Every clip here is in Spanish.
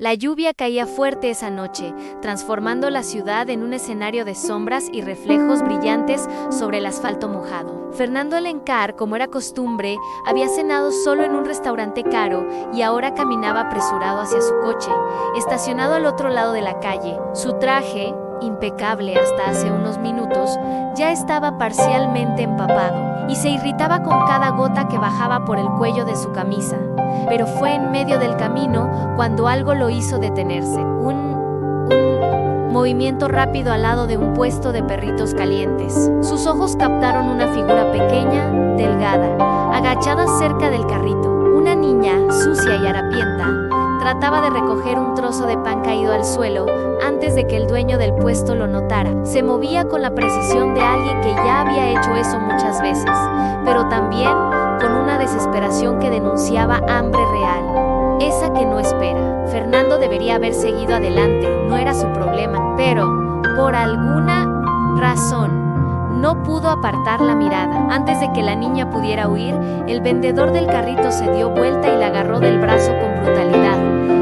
La lluvia caía fuerte esa noche, transformando la ciudad en un escenario de sombras y reflejos brillantes sobre el asfalto mojado. Fernando Alencar, como era costumbre, había cenado solo en un restaurante caro y ahora caminaba apresurado hacia su coche, estacionado al otro lado de la calle. Su traje, impecable hasta hace unos minutos, ya estaba parcialmente empapado y se irritaba con cada gota que bajaba por el cuello de su camisa. Pero fue en medio del camino cuando algo lo hizo detenerse. Un movimiento rápido al lado de un puesto de perritos calientes. Sus ojos captaron una figura pequeña, delgada, agachada cerca del carrito. Una niña, sucia y harapienta, trataba de recoger un trozo de pan caído al suelo antes de que el dueño del puesto lo notara. Se movía con la precisión de alguien que ya había hecho eso muchas veces, pero también con una desesperación que denunciaba hambre real, esa que no espera. Fernando debería haber seguido adelante, no era su problema, pero por alguna razón no pudo apartar la mirada. Antes de que la niña pudiera huir, el vendedor del carrito se dio vuelta y la agarró del brazo con brutalidad.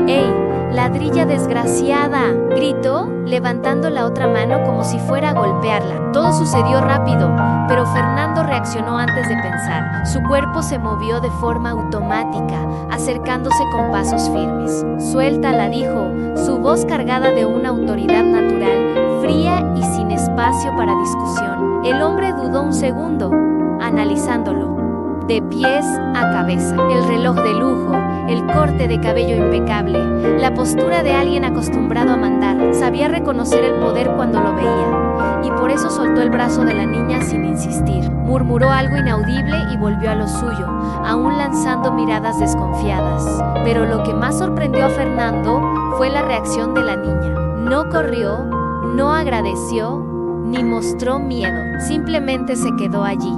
¡Ey, ladrilla desgraciada!, gritó, levantando la otra mano como si fuera a golpearla. Todo sucedió rápido, pero Fernando reaccionó antes de pensar. Su cuerpo se movió de forma automática, acercándose con pasos firmes. «Suéltala», dijo, su voz cargada de una autoridad natural, fría y sin espacio para discusión. El hombre dudó un segundo, analizándolo, de pies a cabeza. El reloj de lujo, el corte de cabello impecable, la postura de alguien acostumbrado a mandar. Sabía reconocer el poder cuando lo veía, y por eso soltó el brazo de la niña sin insistir. Murmuró algo inaudible y volvió a lo suyo, aún lanzando miradas desconfiadas. Pero lo que más sorprendió a Fernando fue la reacción de la niña. No corrió, no agradeció, ni mostró miedo. Simplemente se quedó allí,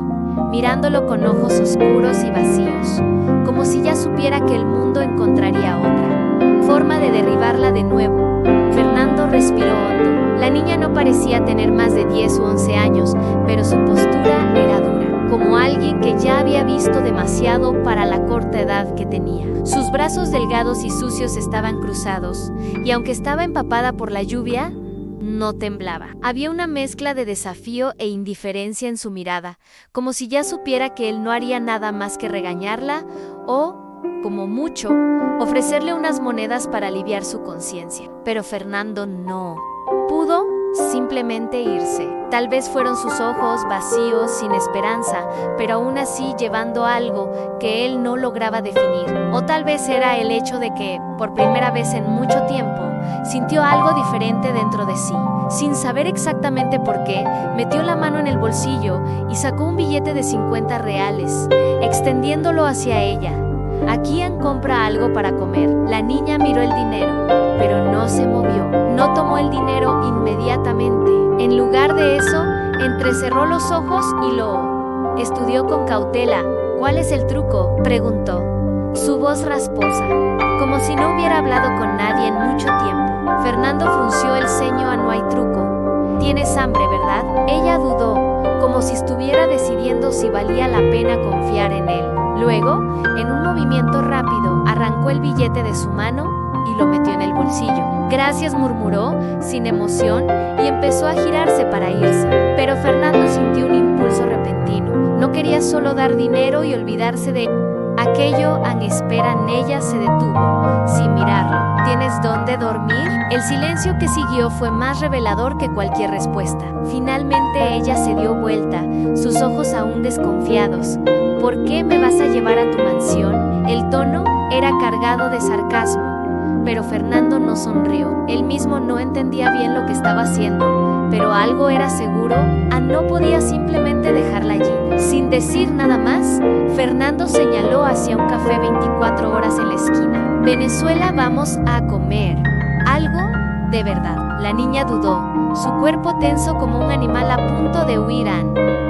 mirándolo con ojos oscuros y vacíos, como si ya supiera que el mundo encontraría otra forma de derribarla de nuevo. Fernando respiró hondo. La niña no parecía tener más de 10 u 11 años, pero su postura era dura, como alguien que ya había visto demasiado para la corta edad que tenía. Sus brazos delgados y sucios estaban cruzados, y aunque estaba empapada por la lluvia, no temblaba. Había una mezcla de desafío e indiferencia en su mirada, como si ya supiera que él no haría nada más que regañarla o, como mucho, ofrecerle unas monedas para aliviar su conciencia. Pero Fernando no pudo simplemente irse. Tal vez fueron sus ojos vacíos, sin esperanza, pero aún así llevando algo que él no lograba definir. O tal vez era el hecho de que, por primera vez en mucho tiempo, sintió algo diferente dentro de sí. Sin saber exactamente por qué, metió la mano en el bolsillo y sacó un billete de 50 reales, extendiéndolo hacia ella. «Aquí compra algo para comer». La niña miró el dinero, pero no se movió. No tomó el dinero inmediatamente. En lugar de eso, entrecerró los ojos y lo estudió con cautela. «¿Cuál es el truco?», preguntó, su voz rasposa, como si no hubiera hablado con nadie en mucho tiempo. Fernando frunció el ceño. «No hay truco. Tienes hambre, ¿verdad?». Ella dudó, como si estuviera decidiendo si valía la pena confiar en él. Luego, en un movimiento rápido, arrancó el billete de su mano y lo metió en el bolsillo. «Gracias», murmuró, sin emoción, y empezó a girarse para irse. Pero Fernando sintió un impulso repentino. No quería solo dar dinero y olvidarse de aquello. En espera, ella se detuvo, sin mirarlo. «¿Tienes dónde dormir?». El silencio que siguió fue más revelador que cualquier respuesta. Finalmente ella se dio vuelta, sus ojos aún desconfiados. «¿Por qué me vas a llevar a tu mansión?». El tono era cargado de sarcasmo, pero Fernando no sonrió. Él mismo no entendía bien lo que estaba haciendo, pero algo era seguro: no podía simplemente dejarla allí. Sin decir nada más, Fernando señaló hacia un café 24 horas en la esquina. «Venezuela, vamos a comer algo de verdad». La niña dudó, su cuerpo tenso como un animal a punto de huir,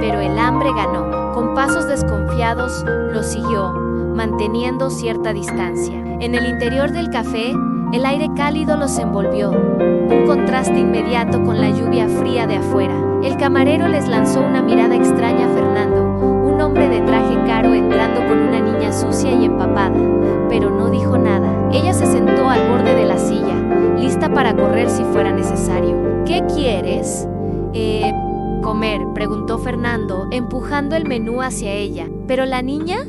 pero el hambre ganó. Con pasos desconfiados, lo siguió, manteniendo cierta distancia. En el interior del café, el aire cálido los envolvió, un contraste inmediato con la lluvia fría de afuera. El camarero les lanzó una mirada extraña a Fernando, un hombre de traje caro entrando con una niña sucia y empapada, pero no dijo nada. Ella se sentó al borde de la silla, lista para correr si fuera necesario. ¿Qué quieres? Comer, preguntó Fernando, empujando el menú hacia ella. ¿Pero la niña?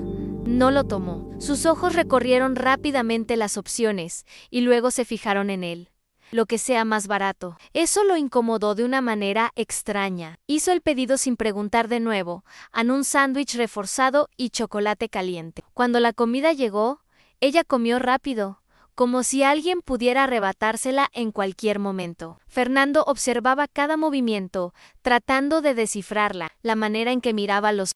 No lo tomó. Sus ojos recorrieron rápidamente las opciones y luego se fijaron en él. Lo que sea más barato. Eso lo incomodó de una manera extraña. Hizo el pedido sin preguntar de nuevo, un sándwich reforzado y chocolate caliente. Cuando la comida llegó, ella comió rápido, como si alguien pudiera arrebatársela en cualquier momento. Fernando observaba cada movimiento, tratando de descifrarla, la manera en que miraba a los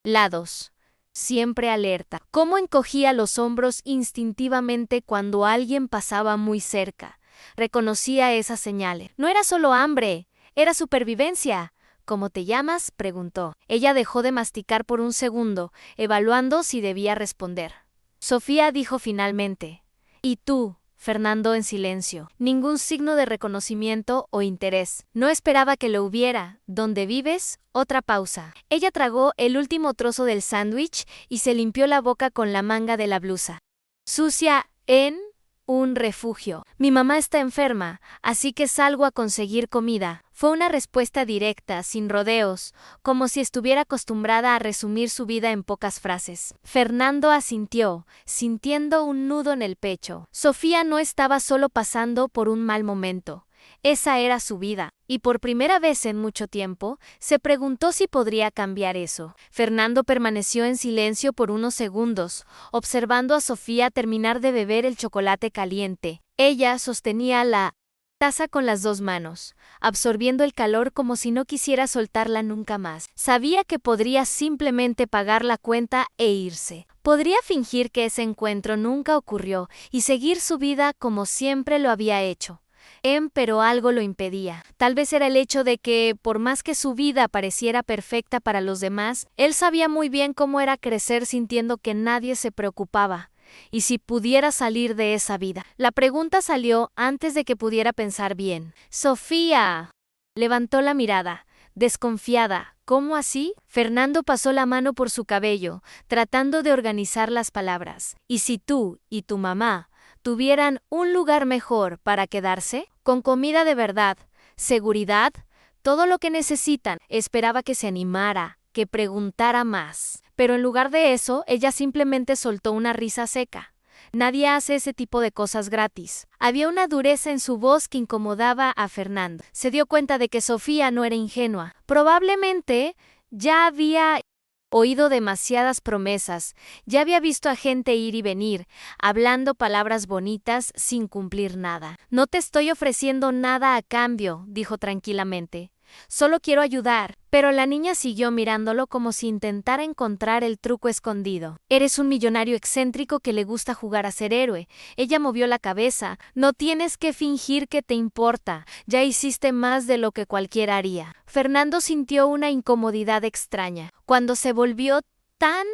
lados. Siempre alerta. Cómo encogía los hombros instintivamente cuando alguien pasaba muy cerca. Reconocía esas señales. No era solo hambre, era supervivencia. ¿Cómo te llamas?, preguntó. Ella dejó de masticar por un segundo, evaluando si debía responder. Sofía dijo finalmente. ¿Y tú? Fernando en silencio. Ningún signo de reconocimiento o interés. No esperaba que lo hubiera. ¿Dónde vives? Otra pausa. Ella tragó el último trozo del sándwich y se limpió la boca con la manga de la blusa. Sucia en un refugio. Mi mamá está enferma, así que salgo a conseguir comida. Fue una respuesta directa, sin rodeos, como si estuviera acostumbrada a resumir su vida en pocas frases. Fernando asintió, sintiendo un nudo en el pecho. Sofía no estaba solo pasando por un mal momento. Esa era su vida, y por primera vez en mucho tiempo, se preguntó si podría cambiar eso. Fernando permaneció en silencio por unos segundos, observando a Sofía terminar de beber el chocolate caliente. Ella sostenía la taza con las dos manos, absorbiendo el calor como si no quisiera soltarla nunca más. Sabía que podría simplemente pagar la cuenta e irse. Podría fingir que ese encuentro nunca ocurrió y seguir su vida como siempre lo había hecho. Pero algo lo impedía. Tal vez era el hecho de que, por más que su vida pareciera perfecta para los demás, él sabía muy bien cómo era crecer sintiendo que nadie se preocupaba. Y si pudiera salir de esa vida. La pregunta salió antes de que pudiera pensar bien. ¡Sofía! Levantó la mirada, desconfiada. ¿Cómo así? Fernando pasó la mano por su cabello, tratando de organizar las palabras. ¿Y si tú y tu mamá tuvieran un lugar mejor para quedarse? Con comida de verdad, seguridad, todo lo que necesitan. Esperaba que se animara, que preguntara más. Pero en lugar de eso, ella simplemente soltó una risa seca. Nadie hace ese tipo de cosas gratis. Había una dureza en su voz que incomodaba a Fernando. Se dio cuenta de que Sofía no era ingenua. Probablemente ya había oído demasiadas promesas, ya había visto a gente ir y venir, hablando palabras bonitas sin cumplir nada. No te estoy ofreciendo nada a cambio, dijo tranquilamente. Solo quiero ayudar. Pero la niña siguió mirándolo como si intentara encontrar el truco escondido. Eres un millonario excéntrico que le gusta jugar a ser héroe. Ella movió la cabeza. No tienes que fingir que te importa. Ya hiciste más de lo que cualquiera haría. Fernando sintió una incomodidad extraña. Cuando se volvió tan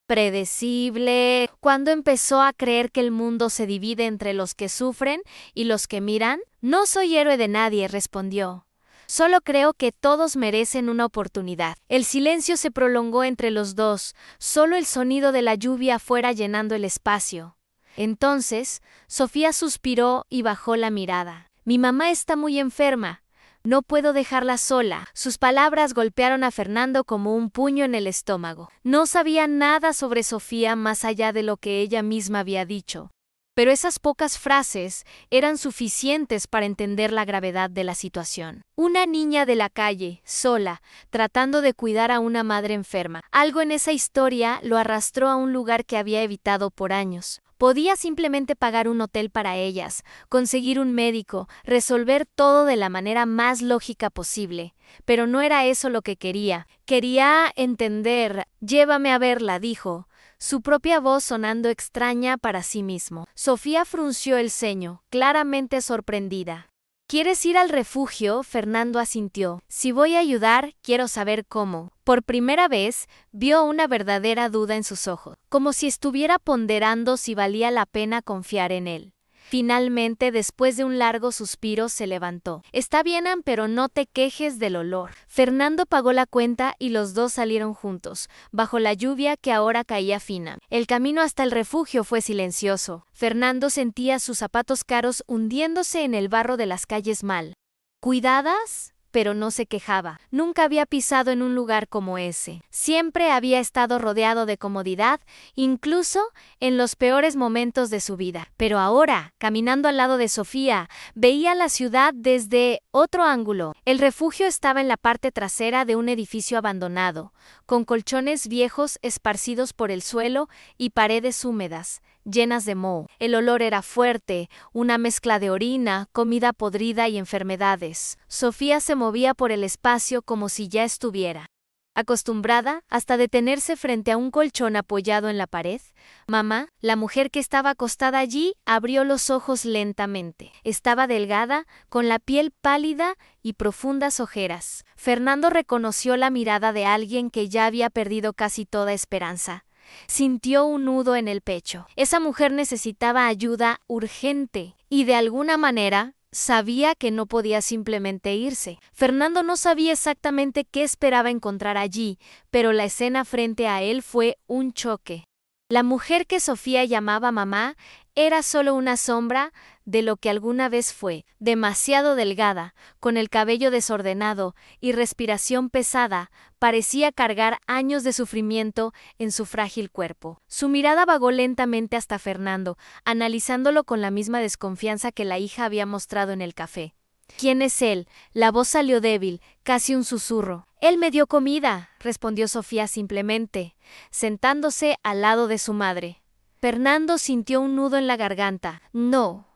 predecible, cuando empezó a creer que el mundo se divide entre los que sufren y los que miran. No soy héroe de nadie, respondió. Solo creo que todos merecen una oportunidad. El silencio se prolongó entre los dos, solo el sonido de la lluvia afuera llenando el espacio. Entonces, Sofía suspiró y bajó la mirada. Mi mamá está muy enferma. No puedo dejarla sola. Sus palabras golpearon a Fernando como un puño en el estómago. No sabía nada sobre Sofía más allá de lo que ella misma había dicho. Pero esas pocas frases eran suficientes para entender la gravedad de la situación. Una niña de la calle, sola, tratando de cuidar a una madre enferma. Algo en esa historia lo arrastró a un lugar que había evitado por años. Podía simplemente pagar un hotel para ellas, conseguir un médico, resolver todo de la manera más lógica posible. Pero no era eso lo que quería. Quería entender. Llévame a verla, dijo, su propia voz sonando extraña para sí mismo. Sofía frunció el ceño, claramente sorprendida. ¿Quieres ir al refugio? Fernando asintió. Si voy a ayudar, quiero saber cómo. Por primera vez, vio una verdadera duda en sus ojos, como si estuviera ponderando si valía la pena confiar en él. Finalmente, después de un largo suspiro, se levantó. Está bien, Ann, pero no te quejes del olor. Fernando pagó la cuenta y los dos salieron juntos, bajo la lluvia que ahora caía fina. El camino hasta el refugio fue silencioso. Fernando sentía sus zapatos caros hundiéndose en el barro de las calles mal cuidadas, pero no se quejaba. Nunca había pisado en un lugar como ese. Siempre había estado rodeado de comodidad, incluso en los peores momentos de su vida. Pero ahora, caminando al lado de Sofía, veía la ciudad desde otro ángulo. El refugio estaba en la parte trasera de un edificio abandonado, con colchones viejos esparcidos por el suelo y paredes húmedas, llenas de moho. El olor era fuerte, una mezcla de orina, comida podrida y enfermedades. Sofía se movía por el espacio como si ya estuviera acostumbrada hasta detenerse frente a un colchón apoyado en la pared. Mamá, la mujer que estaba acostada allí, abrió los ojos lentamente. Estaba delgada, con la piel pálida y profundas ojeras. Fernando reconoció la mirada de alguien que ya había perdido casi toda esperanza. Sintió un nudo en el pecho. Esa mujer necesitaba ayuda urgente y de alguna manera sabía que no podía simplemente irse. Fernando no sabía exactamente qué esperaba encontrar allí, pero la escena frente a él fue un choque. La mujer que Sofía llamaba mamá era solo una sombra de lo que alguna vez fue, demasiado delgada, con el cabello desordenado y respiración pesada, parecía cargar años de sufrimiento en su frágil cuerpo. Su mirada vagó lentamente hasta Fernando, analizándolo con la misma desconfianza que la hija había mostrado en el café. ¿Quién es él? La voz salió débil, casi un susurro. Él me dio comida, respondió Sofía simplemente, sentándose al lado de su madre. Fernando sintió un nudo en la garganta. No.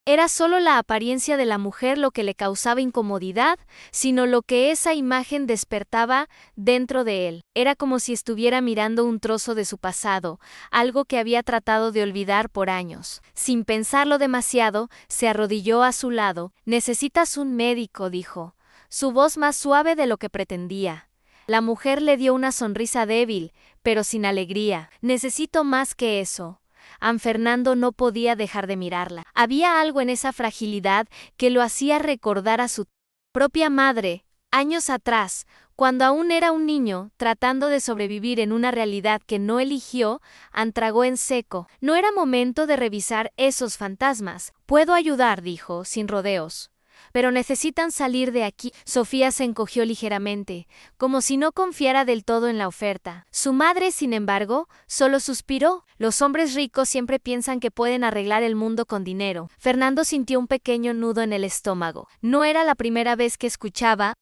Era solo la apariencia de la mujer lo que le causaba incomodidad, sino lo que esa imagen despertaba dentro de él. Era como si estuviera mirando un trozo de su pasado, algo que había tratado de olvidar por años. Sin pensarlo demasiado, se arrodilló a su lado. «Necesitas un médico», dijo, su voz más suave de lo que pretendía. La mujer le dio una sonrisa débil, pero sin alegría. «Necesito más que eso». Fernando no podía dejar de mirarla. Había algo en esa fragilidad que lo hacía recordar a su propia madre, años atrás, cuando aún era un niño, tratando de sobrevivir en una realidad que no eligió. Tragó en seco. No era momento de revisar esos fantasmas. «Puedo ayudar», dijo, sin rodeos. «Pero necesitan salir de aquí». Sofía se encogió ligeramente, como si no confiara del todo en la oferta. Su madre, sin embargo, solo suspiró. «Los hombres ricos siempre piensan que pueden arreglar el mundo con dinero». Fernando sintió un pequeño nudo en el estómago. No era la primera vez que escuchaba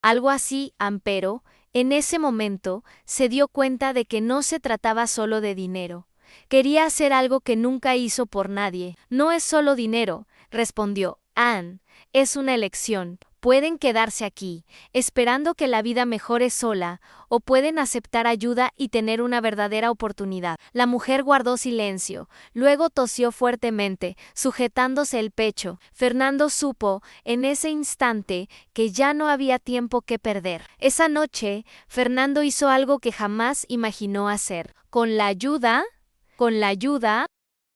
algo así, pero en ese momento se dio cuenta de que no se trataba solo de dinero. Quería hacer algo que nunca hizo por nadie. «No es solo dinero», respondió Ann. «Es una elección. Pueden quedarse aquí, esperando que la vida mejore sola, o pueden aceptar ayuda y tener una verdadera oportunidad». La mujer guardó silencio, luego tosió fuertemente, sujetándose el pecho. Fernando supo, en ese instante, que ya no había tiempo que perder. Esa noche, Fernando hizo algo que jamás imaginó hacer. Con la ayuda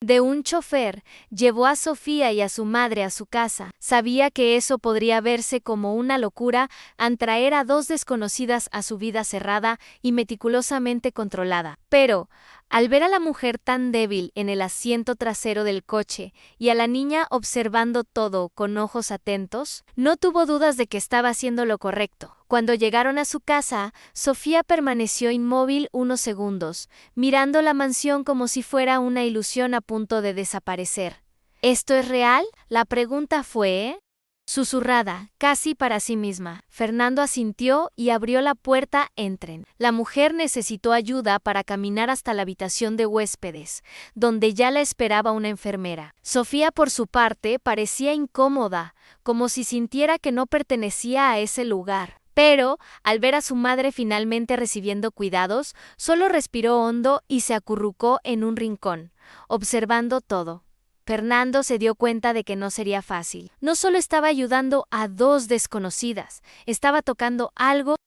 de un chofer, llevó a Sofía y a su madre a su casa. Sabía que eso podría verse como una locura al traer a dos desconocidas a su vida cerrada y meticulosamente controlada. Pero, al ver a la mujer tan débil en el asiento trasero del coche y a la niña observando todo con ojos atentos, no tuvo dudas de que estaba haciendo lo correcto. Cuando llegaron a su casa, Sofía permaneció inmóvil unos segundos, mirando la mansión como si fuera una ilusión a punto de desaparecer. «¿Esto es real?», la pregunta fue susurrada, casi para sí misma. Fernando asintió y abrió la puerta. «Entren». La mujer necesitó ayuda para caminar hasta la habitación de huéspedes, donde ya la esperaba una enfermera. Sofía, por su parte, parecía incómoda, como si sintiera que no pertenecía a ese lugar. Pero, al ver a su madre finalmente recibiendo cuidados, solo respiró hondo y se acurrucó en un rincón, observando todo. Fernando se dio cuenta de que no sería fácil. No solo estaba ayudando a dos desconocidas, estaba tocando algo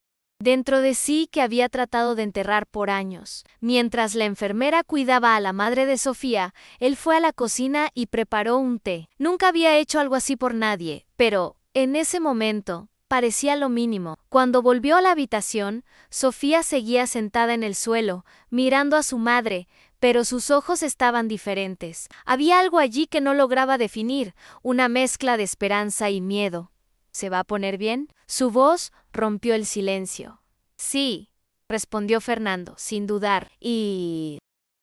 dentro de sí que había tratado de enterrar por años. Mientras la enfermera cuidaba a la madre de Sofía, él fue a la cocina y preparó un té. Nunca había hecho algo así por nadie, pero, en ese momento, parecía lo mínimo. Cuando volvió a la habitación, Sofía seguía sentada en el suelo, mirando a su madre, pero sus ojos estaban diferentes. Había algo allí que no lograba definir, una mezcla de esperanza y miedo. ¿Se va a poner bien? Su voz rompió el silencio. Sí, respondió Fernando, sin dudar, y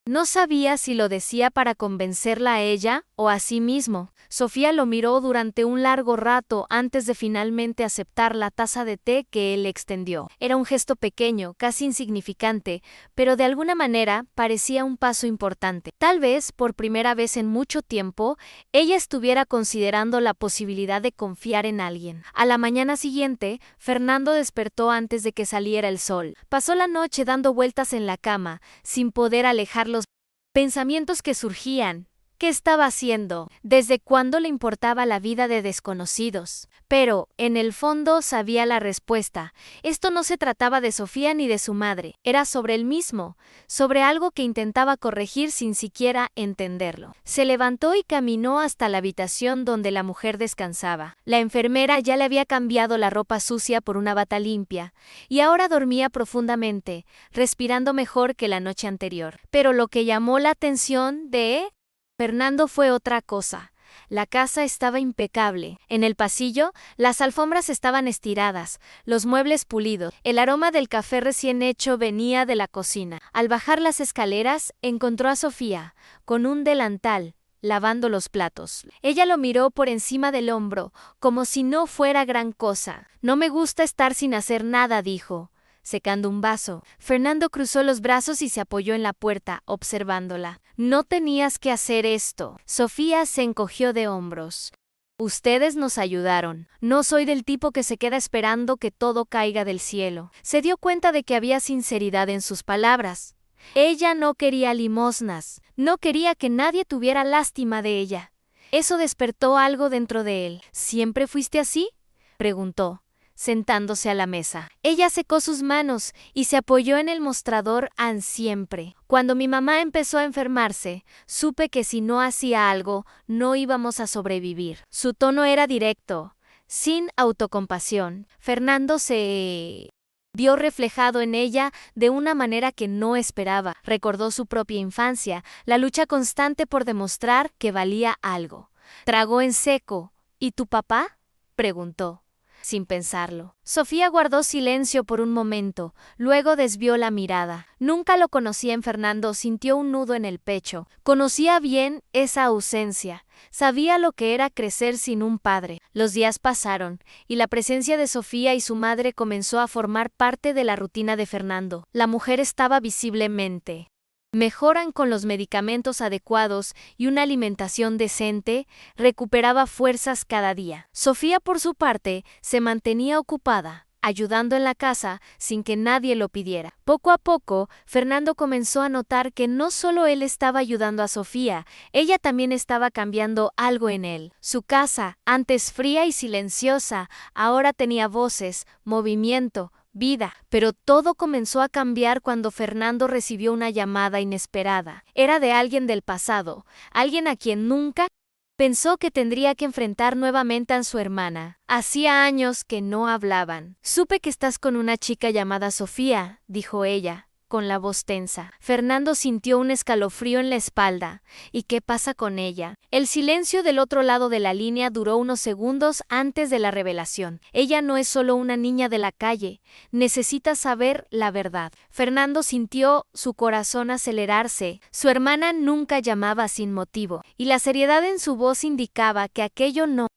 no sabía si lo decía para convencerla a ella o a sí mismo. Sofía lo miró durante un largo rato antes de finalmente aceptar la taza de té que él le extendió. Era un gesto pequeño, casi insignificante, pero de alguna manera parecía un paso importante. Tal vez, por primera vez en mucho tiempo, ella estuviera considerando la posibilidad de confiar en alguien. A la mañana siguiente, Fernando despertó antes de que saliera el sol. Pasó la noche dando vueltas en la cama, sin poder alejar los pensamientos que surgían. ¿Qué estaba haciendo? ¿Desde cuándo le importaba la vida de desconocidos? Pero, en el fondo, sabía la respuesta. Esto no se trataba de Sofía ni de su madre. Era sobre él mismo, sobre algo que intentaba corregir sin siquiera entenderlo. Se levantó y caminó hasta la habitación donde la mujer descansaba. La enfermera ya le había cambiado la ropa sucia por una bata limpia, y ahora dormía profundamente, respirando mejor que la noche anterior. Pero lo que llamó la atención de Fernando fue otra cosa. La casa estaba impecable. En el pasillo, las alfombras estaban estiradas, los muebles pulidos. El aroma del café recién hecho venía de la cocina. Al bajar las escaleras, encontró a Sofía, con un delantal, lavando los platos. Ella lo miró por encima del hombro, como si no fuera gran cosa. No me gusta estar sin hacer nada, dijo, secando un vaso. Fernando cruzó los brazos y se apoyó en la puerta, observándola. No tenías que hacer esto. Sofía se encogió de hombros. Ustedes nos ayudaron. No soy del tipo que se queda esperando que todo caiga del cielo. Se dio cuenta de que había sinceridad en sus palabras. Ella no quería limosnas. No quería que nadie tuviera lástima de ella. Eso despertó algo dentro de él. ¿Siempre fuiste así?, preguntó, sentándose a la mesa. Ella secó sus manos y se apoyó en el mostrador siempre. Cuando mi mamá empezó a enfermarse, supe que si no hacía algo, no íbamos a sobrevivir. Su tono era directo, sin autocompasión. Fernando se vio reflejado en ella de una manera que no esperaba. Recordó su propia infancia, la lucha constante por demostrar que valía algo. Tragó en seco. ¿Y tu papá?, preguntó, sin pensarlo. Sofía guardó silencio por un momento, luego desvió la mirada. Nunca lo conocía en Fernando, sintió un nudo en el pecho. Conocía bien esa ausencia. Sabía lo que era crecer sin un padre. Los días pasaron, y la presencia de Sofía y su madre comenzó a formar parte de la rutina de Fernando. La mujer estaba visiblemente mejoran con los medicamentos adecuados y una alimentación decente, recuperaba fuerzas cada día. Sofía, por su parte, se mantenía ocupada, ayudando en la casa sin que nadie lo pidiera. Poco a poco, Fernando comenzó a notar que no solo él estaba ayudando a Sofía, ella también estaba cambiando algo en él. Su casa, antes fría y silenciosa, ahora tenía voces, movimiento, vida, pero todo comenzó a cambiar cuando Fernando recibió una llamada inesperada. Era de alguien del pasado, alguien a quien nunca pensó que tendría que enfrentar nuevamente a su hermana. Hacía años que no hablaban. Supe que estás con una chica llamada Sofía, dijo ella, con la voz tensa. Fernando sintió un escalofrío en la espalda. ¿Y qué pasa con ella? El silencio del otro lado de la línea duró unos segundos antes de la revelación. Ella no es solo una niña de la calle. Necesita saber la verdad. Fernando sintió su corazón acelerarse. Su hermana nunca llamaba sin motivo, y la seriedad en su voz indicaba que aquello no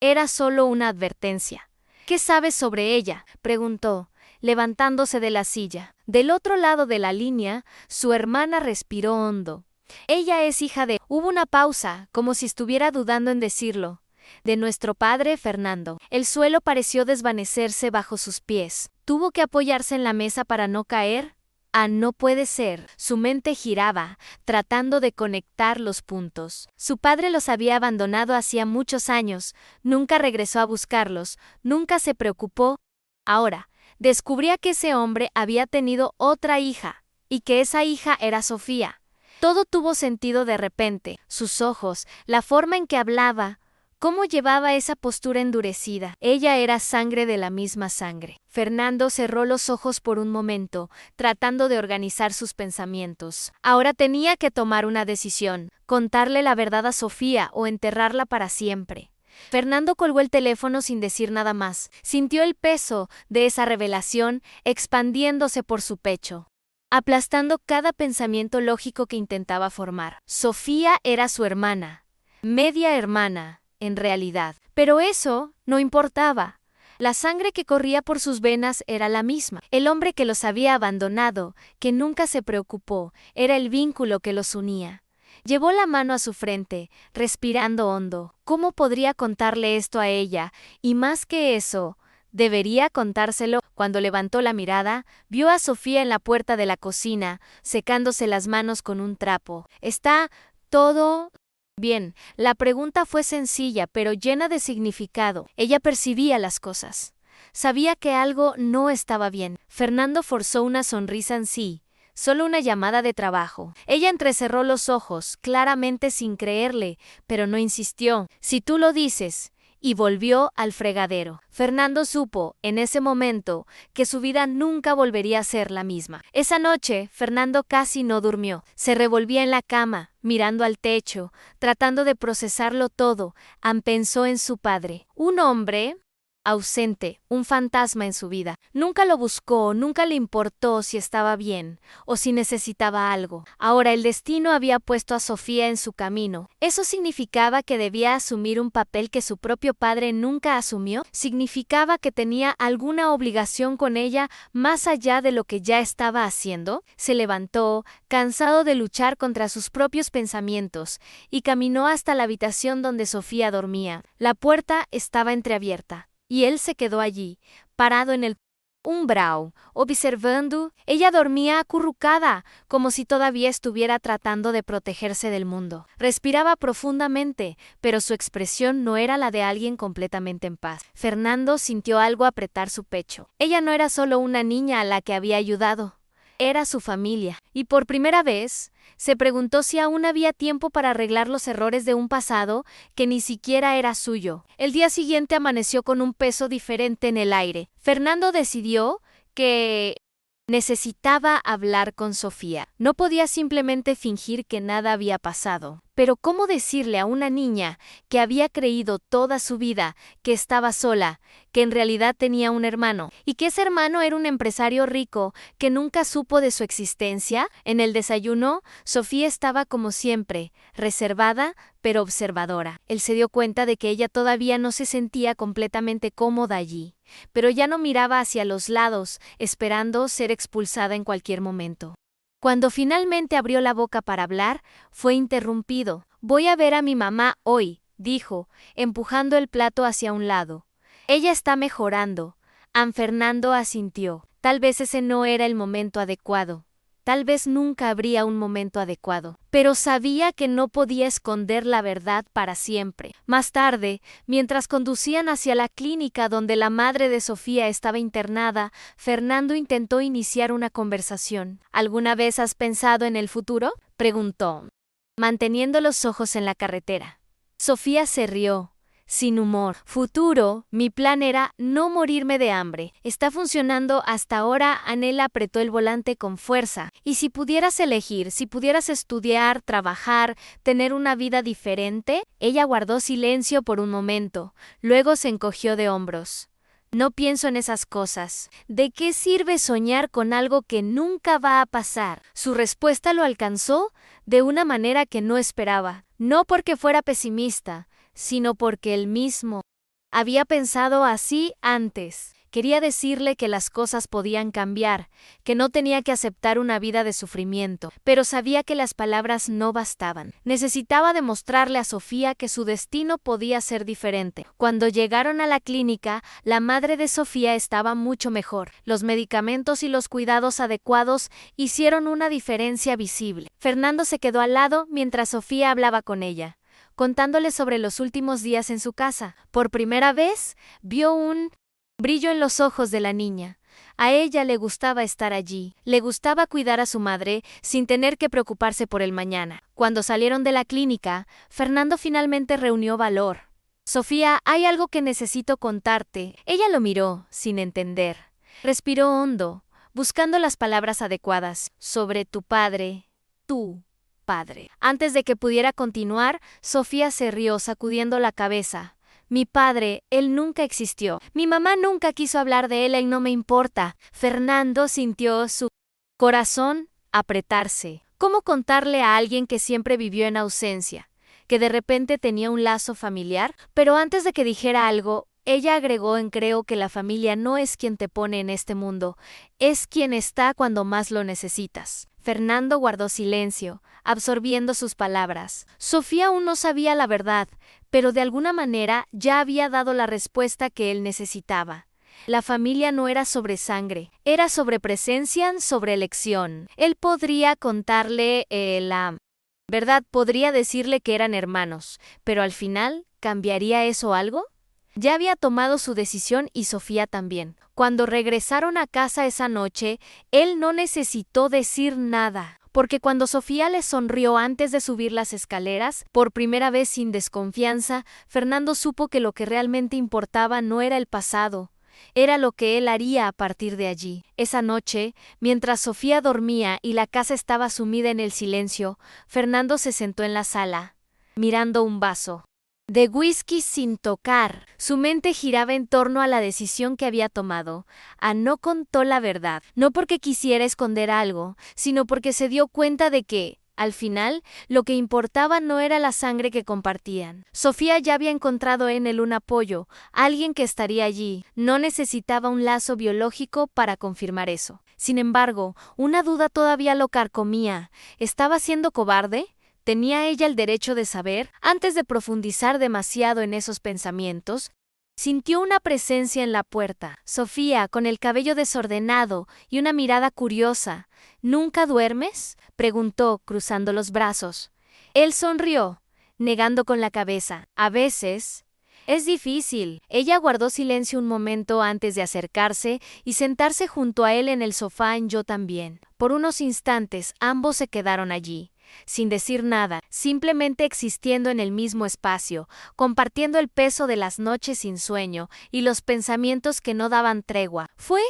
era solo una advertencia. ¿Qué sabes sobre ella?, preguntó, levantándose de la silla. Del otro lado de la línea, su hermana respiró hondo. Ella es hija de... Hubo una pausa, como si estuviera dudando en decirlo. De nuestro padre, Fernando. El suelo pareció desvanecerse bajo sus pies. ¿Tuvo que apoyarse en la mesa para no caer? No puede ser. Su mente giraba, tratando de conectar los puntos. Su padre los había abandonado hacía muchos años. Nunca regresó a buscarlos. Nunca se preocupó. Ahora, descubría que ese hombre había tenido otra hija, y que esa hija era Sofía. Todo tuvo sentido de repente, sus ojos, la forma en que hablaba, cómo llevaba esa postura endurecida. Ella era sangre de la misma sangre. Fernando cerró los ojos por un momento, tratando de organizar sus pensamientos. Ahora tenía que tomar una decisión, contarle la verdad a Sofía o enterrarla para siempre. Fernando colgó el teléfono sin decir nada más. Sintió el peso de esa revelación expandiéndose por su pecho, aplastando cada pensamiento lógico que intentaba formar. Sofía era su hermana, media hermana, en realidad. Pero eso no importaba. La sangre que corría por sus venas era la misma. El hombre que los había abandonado, que nunca se preocupó, era el vínculo que los unía. Llevó la mano a su frente, respirando hondo. ¿Cómo podría contarle esto a ella? Y más que eso, debería contárselo. Cuando levantó la mirada, vio a Sofía en la puerta de la cocina, secándose las manos con un trapo. ¿Está todo bien? La pregunta fue sencilla, pero llena de significado. Ella percibía las cosas. Sabía que algo no estaba bien. Fernando forzó una sonrisa en sí. Solo una llamada de trabajo. Ella entrecerró los ojos, claramente sin creerle, pero no insistió. Si tú lo dices. Y volvió al fregadero. Fernando supo, en ese momento, que su vida nunca volvería a ser la misma. Esa noche, Fernando casi no durmió. Se revolvía en la cama, mirando al techo, tratando de procesarlo todo. Pensó en su padre. Un hombre ausente, un fantasma en su vida. Nunca lo buscó, nunca le importó si estaba bien o si necesitaba algo. Ahora el destino había puesto a Sofía en su camino. ¿Eso significaba que debía asumir un papel que su propio padre nunca asumió? ¿Significaba que tenía alguna obligación con ella más allá de lo que ya estaba haciendo? Se levantó, cansado de luchar contra sus propios pensamientos, y caminó hasta la habitación donde Sofía dormía. La puerta estaba entreabierta. Y él se quedó allí, parado en el umbral, observando. Ella dormía acurrucada, como si todavía estuviera tratando de protegerse del mundo. Respiraba profundamente, pero su expresión no era la de alguien completamente en paz. Fernando sintió algo apretar su pecho. Ella no era solo una niña a la que había ayudado. Era su familia, y por primera vez, se preguntó si aún había tiempo para arreglar los errores de un pasado que ni siquiera era suyo. El día siguiente amaneció con un peso diferente en el aire. Fernando decidió que necesitaba hablar con Sofía. No podía simplemente fingir que nada había pasado. Pero ¿cómo decirle a una niña que había creído toda su vida que estaba sola, que en realidad tenía un hermano, y que ese hermano era un empresario rico que nunca supo de su existencia? En el desayuno, Sofía estaba como siempre, reservada, pero observadora. Él se dio cuenta de que ella todavía no se sentía completamente cómoda allí, pero ya no miraba hacia los lados, esperando ser expulsada en cualquier momento. Cuando finalmente abrió la boca para hablar, fue interrumpido. «Voy a ver a mi mamá hoy», dijo, empujando el plato hacia un lado. «Ella está mejorando». Fernando asintió. Tal vez ese no era el momento adecuado. Tal vez nunca habría un momento adecuado. Pero sabía que no podía esconder la verdad para siempre. Más tarde, mientras conducían hacia la clínica donde la madre de Sofía estaba internada, Fernando intentó iniciar una conversación. «¿Alguna vez has pensado en el futuro?», preguntó, manteniendo los ojos en la carretera. Sofía se rió, sin humor. «Futuro, mi plan era no morirme de hambre. Está funcionando hasta ahora». Él apretó el volante con fuerza. «¿Y si pudieras elegir, si pudieras estudiar, trabajar, tener una vida diferente?». Ella guardó silencio por un momento, luego se encogió de hombros. «No pienso en esas cosas. ¿De qué sirve soñar con algo que nunca va a pasar?». Su respuesta lo alcanzó de una manera que no esperaba. No porque fuera pesimista, sino porque él mismo había pensado así antes. Quería decirle que las cosas podían cambiar, que no tenía que aceptar una vida de sufrimiento, pero sabía que las palabras no bastaban. Necesitaba demostrarle a Sofía que su destino podía ser diferente. Cuando llegaron a la clínica, la madre de Sofía estaba mucho mejor. Los medicamentos y los cuidados adecuados hicieron una diferencia visible. Fernando se quedó al lado mientras Sofía hablaba con ella, contándole sobre los últimos días en su casa. Por primera vez, vio un brillo en los ojos de la niña. A ella le gustaba estar allí, le gustaba cuidar a su madre sin tener que preocuparse por el mañana. Cuando salieron de la clínica, Fernando finalmente reunió valor. Sofía, hay algo que necesito contarte. Ella lo miró, sin entender. Respiró hondo, buscando las palabras adecuadas. Sobre tu padre, tu padre. Antes de que pudiera continuar, Sofía se rió sacudiendo la cabeza. Mi padre, él nunca existió. Mi mamá nunca quiso hablar de él y no me importa. Fernando sintió su corazón apretarse. ¿Cómo contarle a alguien que siempre vivió en ausencia, que de repente tenía un lazo familiar? Pero antes de que dijera algo, ella agregó en creo que la familia no es quien te pone en este mundo, es quien está cuando más lo necesitas. Fernando guardó silencio, absorbiendo sus palabras. Sofía aún no sabía la verdad, pero de alguna manera ya había dado la respuesta que él necesitaba. La familia no era sobre sangre, era sobre presencia, sobre elección. Él podría contarle la verdad, podría decirle que eran hermanos, pero al final, ¿cambiaría eso algo? Ya había tomado su decisión y Sofía también. Cuando regresaron a casa esa noche, él no necesitó decir nada, porque cuando Sofía le sonrió antes de subir las escaleras, por primera vez sin desconfianza, Fernando supo que lo que realmente importaba no era el pasado, era lo que él haría a partir de allí. Esa noche, mientras Sofía dormía y la casa estaba sumida en el silencio, Fernando se sentó en la sala, mirando un vaso de whisky sin tocar. Su mente giraba en torno a la decisión que había tomado. No contó la verdad, no porque quisiera esconder algo, sino porque se dio cuenta de que, al final, lo que importaba no era la sangre que compartían. Sofía ya había encontrado en él un apoyo, alguien que estaría allí. No necesitaba un lazo biológico para confirmar eso. Sin embargo, una duda todavía lo carcomía. ¿Estaba siendo cobarde? ¿Tenía ella el derecho de saber? Antes de profundizar demasiado en esos pensamientos, sintió una presencia en la puerta. Sofía, con el cabello desordenado y una mirada curiosa. ¿Nunca duermes?, preguntó, cruzando los brazos. Él sonrió, negando con la cabeza. A veces. Es difícil. Ella guardó silencio un momento antes de acercarse y sentarse junto a él en el sofá en Yo también. Por unos instantes, ambos se quedaron allí, sin decir nada, simplemente existiendo en el mismo espacio, compartiendo el peso de las noches sin sueño y los pensamientos que no daban tregua. Fue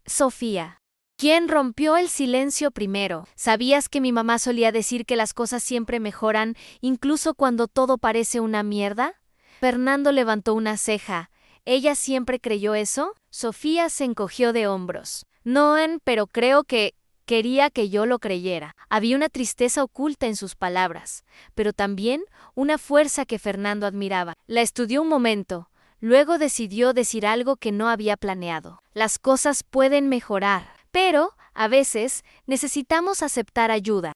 Sofía quien rompió el silencio primero. ¿Sabías que mi mamá solía decir que las cosas siempre mejoran, incluso cuando todo parece una mierda? Fernando levantó una ceja. ¿Ella siempre creyó eso? Sofía se encogió de hombros. No, pero creo que quería que yo lo creyera. Había una tristeza oculta en sus palabras, pero también una fuerza que Fernando admiraba. La estudió un momento, luego decidió decir algo que no había planeado. Las cosas pueden mejorar, pero, a veces, necesitamos aceptar ayuda.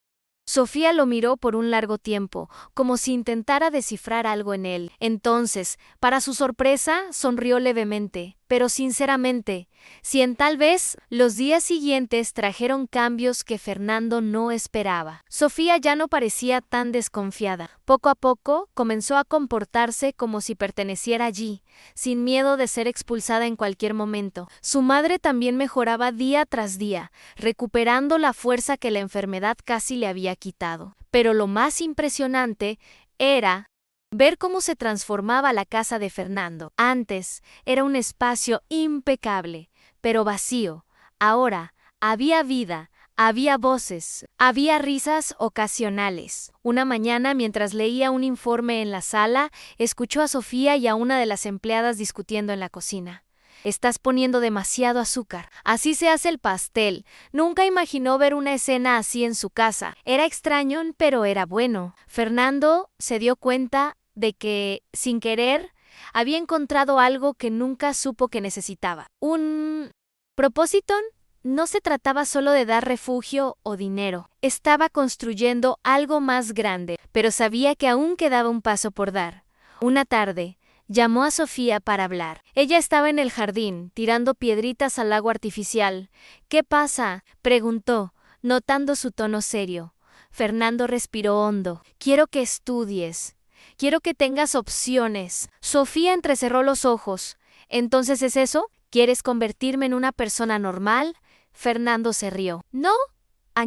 Sofía lo miró por un largo tiempo, como si intentara descifrar algo en él. Entonces, para su sorpresa, sonrió levemente, pero sinceramente. Tal vez, los días siguientes trajeron cambios que Fernando no esperaba. Sofía ya no parecía tan desconfiada. Poco a poco, comenzó a comportarse como si perteneciera allí, sin miedo de ser expulsada en cualquier momento. Su madre también mejoraba día tras día, recuperando la fuerza que la enfermedad casi le había quitado. Pero lo más impresionante era ver cómo se transformaba la casa de Fernando. Antes era un espacio impecable, pero vacío. Ahora había vida, había voces, había risas ocasionales. Una mañana, mientras leía un informe en la sala, escuchó a Sofía y a una de las empleadas discutiendo en la cocina. Estás poniendo demasiado azúcar. Así se hace el pastel. Nunca imaginó ver una escena así en su casa. Era extraño, pero era bueno. Fernando se dio cuenta de que, sin querer, había encontrado algo que nunca supo que necesitaba. ¿Un propósito? No se trataba solo de dar refugio o dinero. Estaba construyendo algo más grande, pero sabía que aún quedaba un paso por dar. Una tarde, llamó a Sofía para hablar. Ella estaba en el jardín, tirando piedritas al lago artificial. ¿Qué pasa?, preguntó, notando su tono serio. Fernando respiró hondo. Quiero que estudies. Quiero que tengas opciones. Sofía entrecerró los ojos. ¿Entonces es eso? ¿Quieres convertirme en una persona normal? Fernando se rió. No,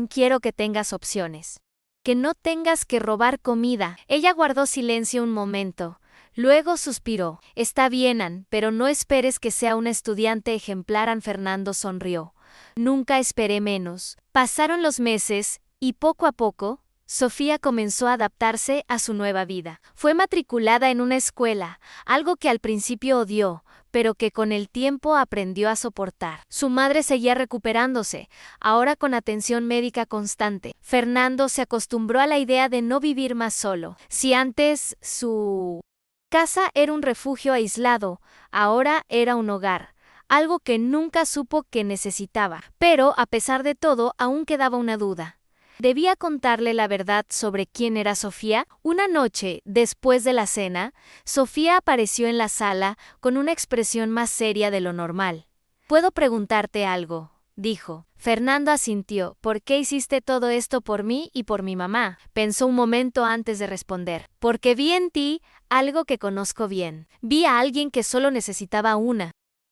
quiero que tengas opciones. Que no tengas que robar comida. Ella guardó silencio un momento. Luego suspiró. Está bien, Ann, pero no esperes que sea una estudiante ejemplar. Ann Fernando sonrió. Nunca esperé menos. Pasaron los meses, y poco a poco, Sofía comenzó a adaptarse a su nueva vida. Fue matriculada en una escuela, algo que al principio odió, pero que con el tiempo aprendió a soportar. Su madre seguía recuperándose, ahora con atención médica constante. Fernando se acostumbró a la idea de no vivir más solo. Si antes su casa era un refugio aislado, ahora era un hogar, algo que nunca supo que necesitaba. Pero, a pesar de todo, aún quedaba una duda. ¿Debía contarle la verdad sobre quién era Sofía? Una noche, después de la cena, Sofía apareció en la sala con una expresión más seria de lo normal. ¿Puedo preguntarte algo?, dijo. Fernando asintió. ¿Por qué hiciste todo esto por mí y por mi mamá? Pensó un momento antes de responder. Porque vi en ti algo que conozco bien. Vi a alguien que solo necesitaba una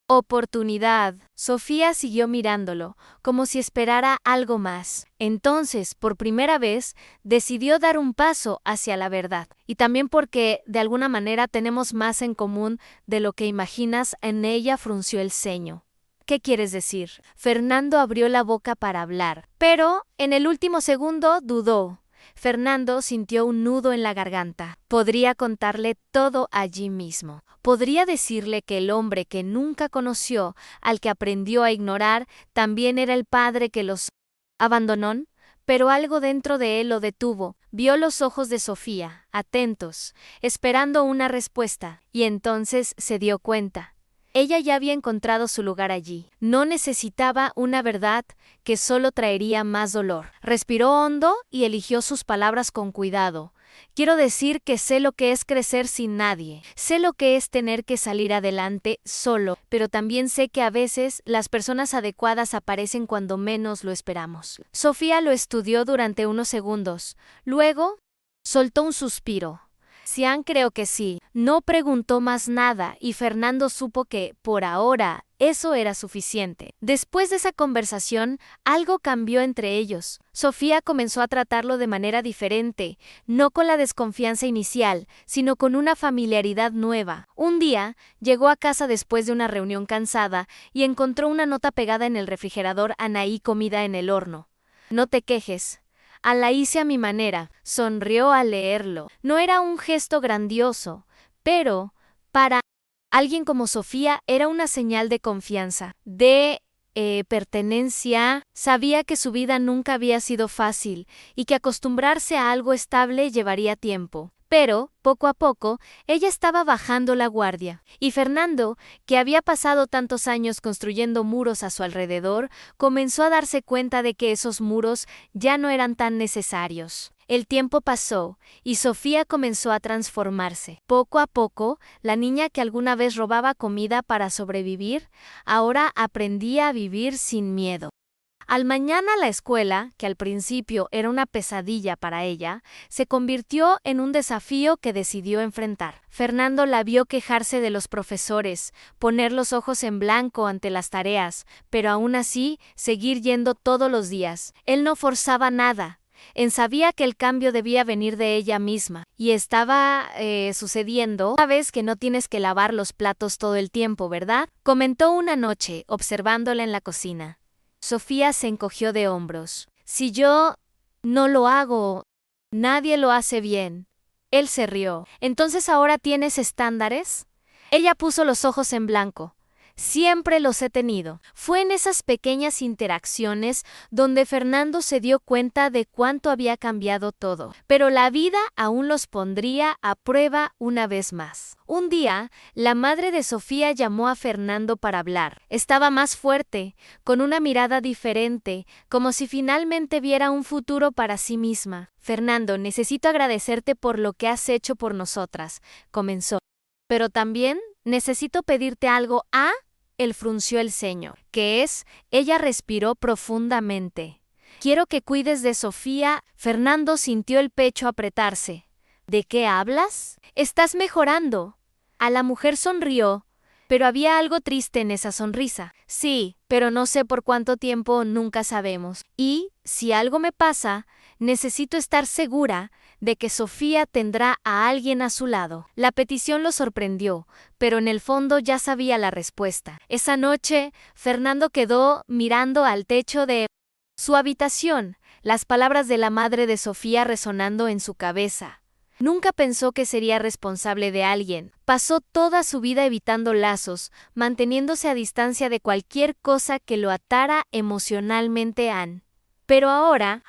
oportunidad. Sofía siguió mirándolo, como si esperara algo más. Entonces, por primera vez, decidió dar un paso hacia la verdad. Y también porque, de alguna manera, tenemos más en común de lo que imaginas. En ella frunció el ceño. ¿Qué quieres decir? Fernando abrió la boca para hablar, pero, en el último segundo, dudó. Fernando sintió un nudo en la garganta. Podría contarle todo allí mismo. Podría decirle que el hombre que nunca conoció, al que aprendió a ignorar, también era el padre que los abandonó, pero algo dentro de él lo detuvo. Vio los ojos de Sofía, atentos, esperando una respuesta, y entonces se dio cuenta. Ella ya había encontrado su lugar allí. No necesitaba una verdad que solo traería más dolor. Respiró hondo y eligió sus palabras con cuidado. Quiero decir que sé lo que es crecer sin nadie. Sé lo que es tener que salir adelante solo, pero también sé que a veces las personas adecuadas aparecen cuando menos lo esperamos. Sofía lo estudió durante unos segundos. Luego, soltó un suspiro. Sian creo que sí. No preguntó más nada y Fernando supo que, por ahora, eso era suficiente. Después de esa conversación, algo cambió entre ellos. Sofía comenzó a tratarlo de manera diferente, no con la desconfianza inicial, sino con una familiaridad nueva. Un día, llegó a casa después de una reunión cansada y encontró una nota pegada en el refrigerador: Anaí, comida en el horno. No te quejes. La hice a mi manera. Sonrió al leerlo. No era un gesto grandioso, pero, para alguien como Sofía, era una señal de confianza, de pertenencia. Sabía que su vida nunca había sido fácil y que acostumbrarse a algo estable llevaría tiempo. Pero, poco a poco, ella estaba bajando la guardia. Y Fernando, que había pasado tantos años construyendo muros a su alrededor, comenzó a darse cuenta de que esos muros ya no eran tan necesarios. El tiempo pasó, y Sofía comenzó a transformarse. Poco a poco, la niña que alguna vez robaba comida para sobrevivir, ahora aprendía a vivir sin miedo. Al mañana la escuela, que al principio era una pesadilla para ella, se convirtió en un desafío que decidió enfrentar. Fernando la vio quejarse de los profesores, poner los ojos en blanco ante las tareas, pero aún así seguir yendo todos los días. Él no forzaba nada. Él sabía que el cambio debía venir de ella misma, y estaba sucediendo. Sabes que no tienes que lavar los platos todo el tiempo, ¿verdad? Comentó una noche, observándola en la cocina. Sofía se encogió de hombros. Si yo no lo hago, nadie lo hace bien. Él se rió. ¿Entonces ahora tienes estándares? Ella puso los ojos en blanco. Siempre los he tenido. Fue en esas pequeñas interacciones donde Fernando se dio cuenta de cuánto había cambiado todo. Pero la vida aún los pondría a prueba una vez más. Un día, la madre de Sofía llamó a Fernando para hablar. Estaba más fuerte, con una mirada diferente, como si finalmente viera un futuro para sí misma. Fernando, necesito agradecerte por lo que has hecho por nosotras, comenzó. Pero también necesito pedirte algo. Él frunció el ceño. ¿Qué es? Ella respiró profundamente. Quiero que cuides de Sofía. Fernando sintió el pecho apretarse. ¿De qué hablas? Estás mejorando. A la mujer sonrió. Pero había algo triste en esa sonrisa. Sí, pero no sé por cuánto tiempo, nunca sabemos. Y, si algo me pasa, necesito estar segura de que Sofía tendrá a alguien a su lado. La petición lo sorprendió, pero en el fondo ya sabía la respuesta. Esa noche, Fernando quedó mirando al techo de su habitación, las palabras de la madre de Sofía resonando en su cabeza. Nunca pensó que sería responsable de alguien. Pasó toda su vida evitando lazos, manteniéndose a distancia de cualquier cosa que lo atara emocionalmente a Anne. Pero ahora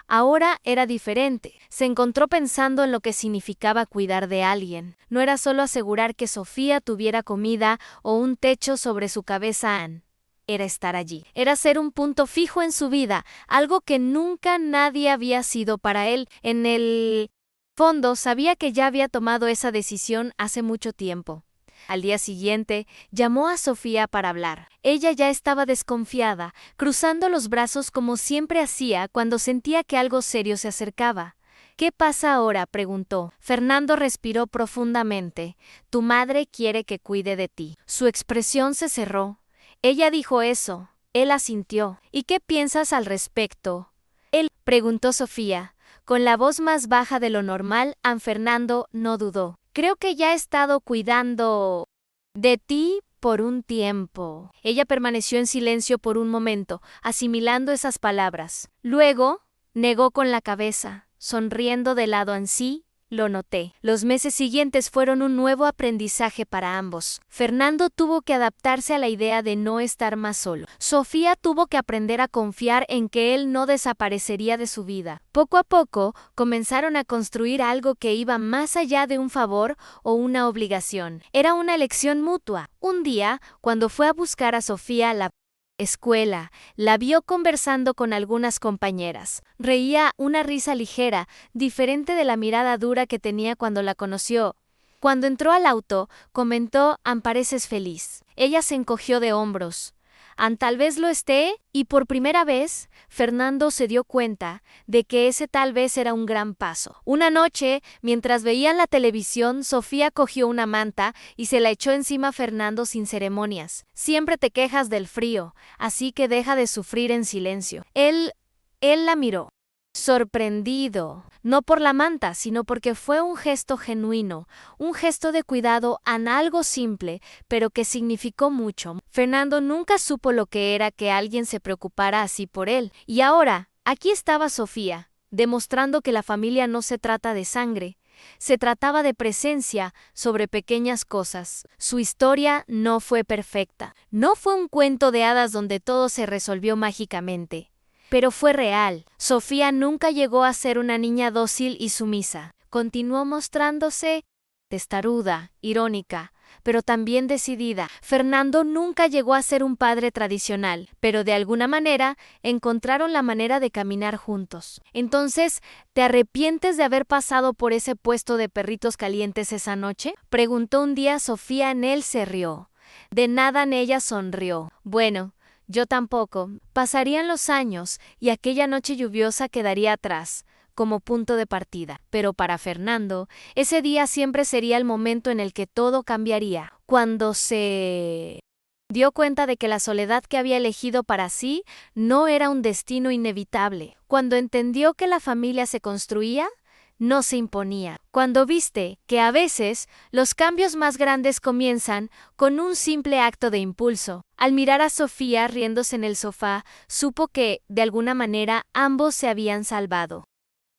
era diferente. Se encontró pensando en lo que significaba cuidar de alguien. No era solo asegurar que Sofía tuviera comida o un techo sobre su cabeza. Anne era estar allí. Era ser un punto fijo en su vida, algo que nunca nadie había sido para él. En el fondo, sabía que ya había tomado esa decisión hace mucho tiempo. Al día siguiente, llamó a Sofía para hablar. Ella ya estaba desconfiada, cruzando los brazos como siempre hacía cuando sentía que algo serio se acercaba. ¿Qué pasa ahora?, preguntó. Fernando respiró profundamente. Tu madre quiere que cuide de ti. Su expresión se cerró. Ella dijo eso. Él asintió. ¿Y qué piensas al respecto? Él, preguntó Sofía. Con la voz más baja de lo normal, Fernando no dudó. Creo que ya he estado cuidando de ti por un tiempo. Ella permaneció en silencio por un momento, asimilando esas palabras. Luego, negó con la cabeza, sonriendo de lado en sí. Lo noté. Los meses siguientes fueron un nuevo aprendizaje para ambos. Fernando tuvo que adaptarse a la idea de no estar más solo. Sofía tuvo que aprender a confiar en que él no desaparecería de su vida. Poco a poco, comenzaron a construir algo que iba más allá de un favor o una obligación. Era una elección mutua. Un día, cuando fue a buscar a Sofía a la escuela, la vio conversando con algunas compañeras. Reía una risa ligera, diferente de la mirada dura que tenía cuando la conoció. Cuando entró al auto, comentó: pareces feliz. Ella se encogió de hombros. Tal vez lo esté, y por primera vez, Fernando se dio cuenta de que ese tal vez era un gran paso. Una noche, mientras veían la televisión, Sofía cogió una manta y se la echó encima a Fernando sin ceremonias. Siempre te quejas del frío, así que deja de sufrir en silencio. Él la miró, sorprendido, no por la manta, sino porque fue un gesto genuino, un gesto de cuidado en algo simple, pero que significó mucho. Fernando nunca supo lo que era que alguien se preocupara así por él. Y ahora, aquí estaba Sofía, demostrando que la familia no se trata de sangre. Se trataba de presencia sobre pequeñas cosas. Su historia no fue perfecta. No fue un cuento de hadas donde todo se resolvió mágicamente. Pero fue real. Sofía nunca llegó a ser una niña dócil y sumisa. Continuó mostrándose testaruda, irónica, pero también decidida. Fernando nunca llegó a ser un padre tradicional, pero de alguna manera encontraron la manera de caminar juntos. Entonces, ¿te arrepientes de haber pasado por ese puesto de perritos calientes esa noche?, preguntó un día Sofía. Él se rió. De nada, ella sonrió. Bueno, yo tampoco. Pasarían los años y aquella noche lluviosa quedaría atrás, como punto de partida. Pero para Fernando, ese día siempre sería el momento en el que todo cambiaría. Cuando se dio cuenta de que la soledad que había elegido para sí no era un destino inevitable. Cuando entendió que la familia se construía, no se imponía. Cuando viste que a veces los cambios más grandes comienzan con un simple acto de impulso. Al mirar a Sofía riéndose en el sofá, supo que, de alguna manera, ambos se habían salvado.